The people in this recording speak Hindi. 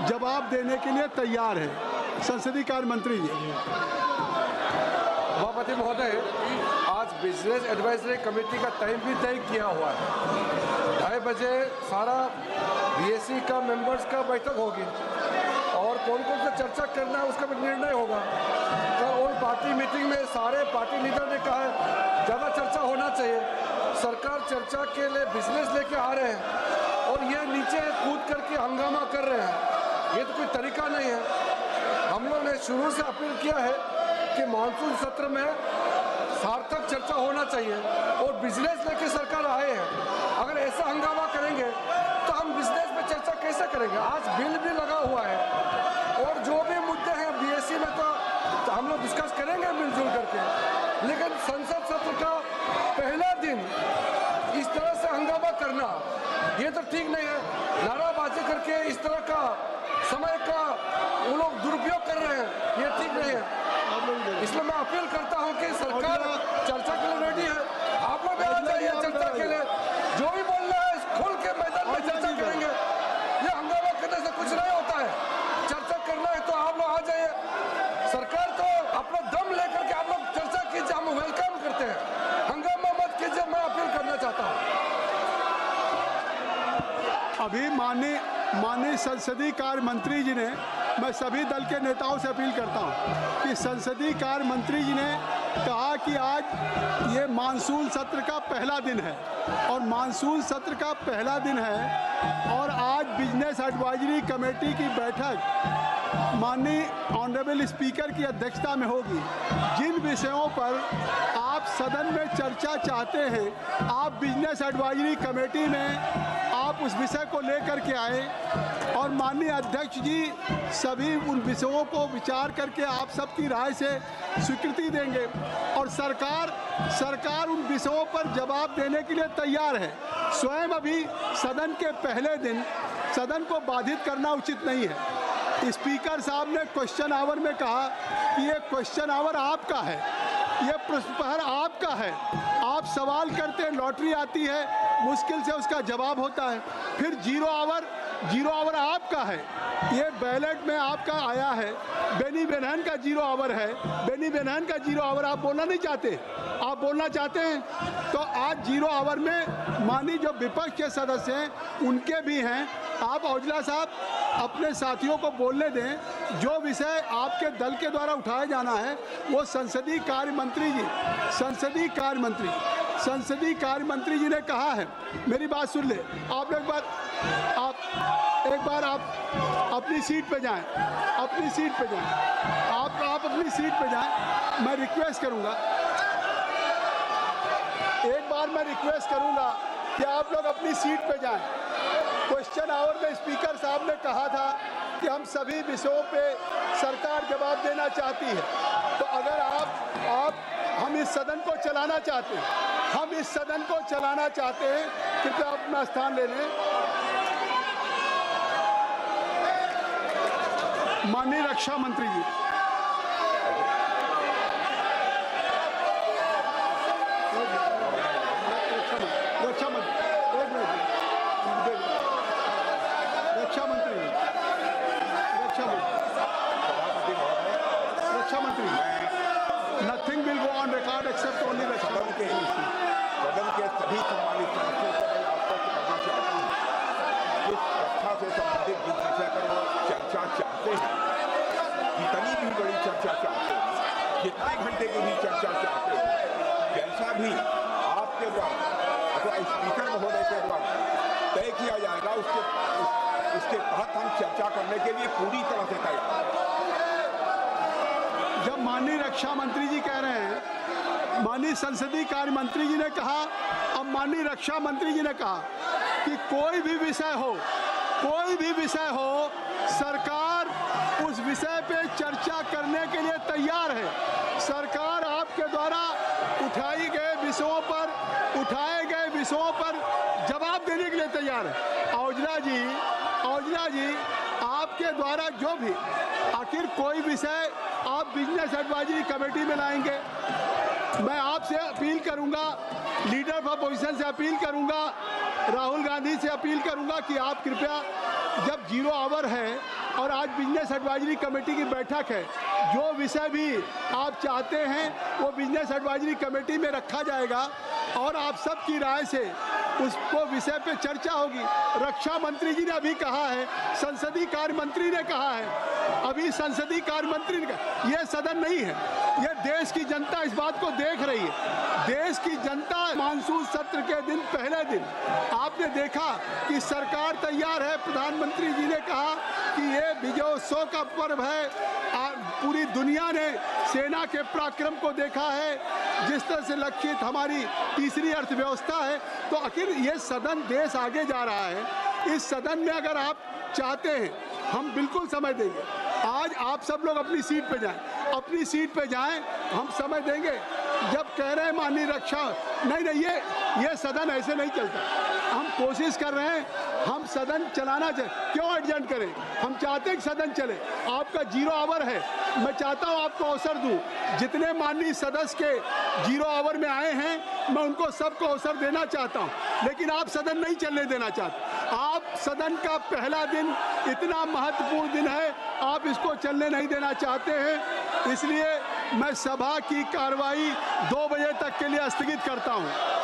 जवाब देने के लिए तैयार है। संसदीय कार्य मंत्री जी। सभापति महोदय, आज बिजनेस एडवाइजरी कमेटी का टाइम भी तय किया हुआ है। 2:30 बजे सारा बीएससी का मेंबर्स का बैठक होगी और कौन कौन सा चर्चा करना है उसका भी निर्णय होगा। तो उन पार्टी मीटिंग में सारे पार्टी लीडर ने कहा है ज़्यादा चर्चा होना चाहिए। सरकार चर्चा के लिए बिजनेस लेके आ रहे हैं और ये नीचे कूद करके हंगामा कर रहे हैं, ये तो कोई तरीका नहीं है। हम लोग ने शुरू से अपील किया है कि मानसून सत्र में सार्थक चर्चा होना चाहिए और बिजनेस लेके सरकार आए हैं। अगर ऐसा हंगामा करेंगे तो हम बिजनेस में चर्चा कैसे करेंगे। आज बिल भी लगा हुआ है और जो भी मुद्दे हैं बीएससी में तो हम लोग डिस्कस करेंगे मिलजुल करके, लेकिन संसद सत्र का पहला दिन इस तरह से हंगामा करना ये तो ठीक नहीं है। नाराबाजी करके इस तरह का समय का वो लोग दुरुपयोग कर रहे हैं, ये ठीक नहीं है। इसलिए मैं अपील करता हूं कि सरकार चर्चा के लिए रेडी है। आप लोग भी आ जाइए चर्चा के लिए, जो भी बोलना है खुल के मैदान में चर्चा करेंगे। ये हंगामा करने से कुछ नहीं होता है। चर्चा करना है तो आप लोग आ जाइए। सरकार को अपना दम लेकर के आप लोग चर्चा कीजिए, हम वेलकम करते हैं। हंगामा मत कीजिए, मैं अपील करना चाहता हूँ। अभी माननीय संसदीय कार्य मंत्री जी ने, मैं सभी दल के नेताओं से अपील करता हूं कि संसदीय कार्य मंत्री जी ने कहा कि आज ये मानसून सत्र का पहला दिन है और मानसून सत्र का पहला दिन है और आज बिजनेस एडवाइजरी कमेटी की बैठक माननीय ऑनरेबल स्पीकर की अध्यक्षता में होगी। जिन विषयों पर आप सदन में चर्चा चाहते हैं, आप बिजनेस एडवाइजरी कमेटी में आप उस विषय को लेकर के आए और माननीय अध्यक्ष जी सभी उन विषयों को विचार करके आप सबकी राय से स्वीकृति देंगे और सरकार उन विषयों पर जवाब देने के लिए तैयार है। स्वयं अभी सदन के पहले दिन सदन को बाधित करना उचित नहीं है। स्पीकर साहब ने क्वेश्चन आवर में कहा कि ये क्वेश्चन आवर आपका है, ये प्रश्न प्रहर आपका है, आप सवाल करते हैं, लॉटरी आती है, मुश्किल से उसका जवाब होता है। फिर जीरो आवर आपका है, ये बैलेट में आपका आया है। बेनी बेनहन का जीरो आवर है, बेनी बेनहन का जीरो आवर आप बोलना नहीं चाहते, आप बोलना चाहते हैं तो आज जीरो आवर में माननीय जो विपक्ष के सदस्य हैं उनके भी हैं। आप औजला साहब अपने साथियों को बोलने दें। जो विषय आपके दल के द्वारा उठाया जाना है वो संसदीय कार्य मंत्री जी ने कहा है। मेरी बात सुन ले, आप एक बार आप अपनी सीट पे जाएं, आप अपनी सीट पे जाएं। मैं रिक्वेस्ट करूंगा कि आप लोग अपनी सीट पे जाएं। क्वेश्चन आवर में स्पीकर साहब ने कहा था कि हम सभी विषयों पे सरकार जवाब देना चाहती है, तो अगर हम इस सदन को चलाना चाहते हैं, कृपया अपना स्थान ले लें। माननीय रक्षा मंत्री जी। Nothing will go on record except only the सदन के सभी सम्मानित सदस्यों को मैं आश्वस्त करना चाहता हूँ, इस रक्षा से संबंधित जिस विषय पर वो चर्चा चाहते हैं, जितनी भी बड़ी चर्चा चाहते हैं, जितने घंटे की भी चर्चा चाहते हैं, जैसा भी आपके द्वारा अथवा स्पीकर महोदय के द्वारा तय किया जाएगा उसके तहत हम चर्चा करने के लिए पूरी तरह से तैयार हैं। जब माननीय रक्षा मंत्री जी कह रहे हैं, माननीय संसदीय कार्य मंत्री जी ने कहा, अब माननीय रक्षा मंत्री जी ने कहा कि कोई भी विषय हो सरकार उस विषय पे चर्चा करने के लिए तैयार है। सरकार आपके द्वारा उठाए गए विषयों पर जवाब देने के लिए तैयार है। औजला जी आपके द्वारा जो भी आखिर कोई विषय आप बिजनेस एडवाइजरी कमेटी में लाएंगे, मैं आपसे अपील करूंगा, लीडर ऑफ अपोजिशन से अपील करूंगा, राहुल गांधी से अपील करूंगा कि आप कृपया जब जीरो आवर है और आज बिजनेस एडवाइजरी कमेटी की बैठक है। जो विषय भी आप चाहते हैं वो बिजनेस एडवाइजरी कमेटी में रखा जाएगा और आप सबकी राय से उसको विषय पे चर्चा होगी। रक्षा मंत्री जी ने अभी कहा है, संसदीय कार्य मंत्री ने कहा है, अभी संसदीय कार्य मंत्री ने कहा, ये सदन नहीं है, ये देश की जनता इस बात को देख रही है। देश की जनता मानसून सत्र के दिन पहले दिन आपने देखा कि सरकार तैयार है। प्रधानमंत्री जी ने कहा कि ये विजयोत्सव का पर्व है। पूरी दुनिया ने सेना के पराक्रम को देखा है, जिस तरह से लक्षित हमारी तीसरी अर्थव्यवस्था है। तो आखिर ये सदन देश आगे जा रहा है। इस सदन में अगर आप चाहते हैं हम बिल्कुल समय देंगे। आज आप सब लोग अपनी सीट पे जाएं, अपनी सीट पे जाएं, हम समय देंगे। जब कह रहे हैं माननीय रक्षा, नहीं ये सदन ऐसे नहीं चलता। हम कोशिश कर रहे हैं, हम सदन चलाना चाहिए, क्यों एडजस्ट करें। हम चाहते हैं कि सदन चले। आपका 0 आवर है, मैं चाहता हूं आपको अवसर दूं। जितने माननीय सदस्य के 0 आवर में आए हैं मैं उनको सबको अवसर देना चाहता हूं, लेकिन आप सदन नहीं चलने देना चाहते। आप सदन का पहला दिन इतना महत्वपूर्ण दिन है, आप इसको चलने नहीं देना चाहते हैं। इसलिए मैं सभा की कार्रवाई 2 बजे तक के लिए स्थगित करता हूं।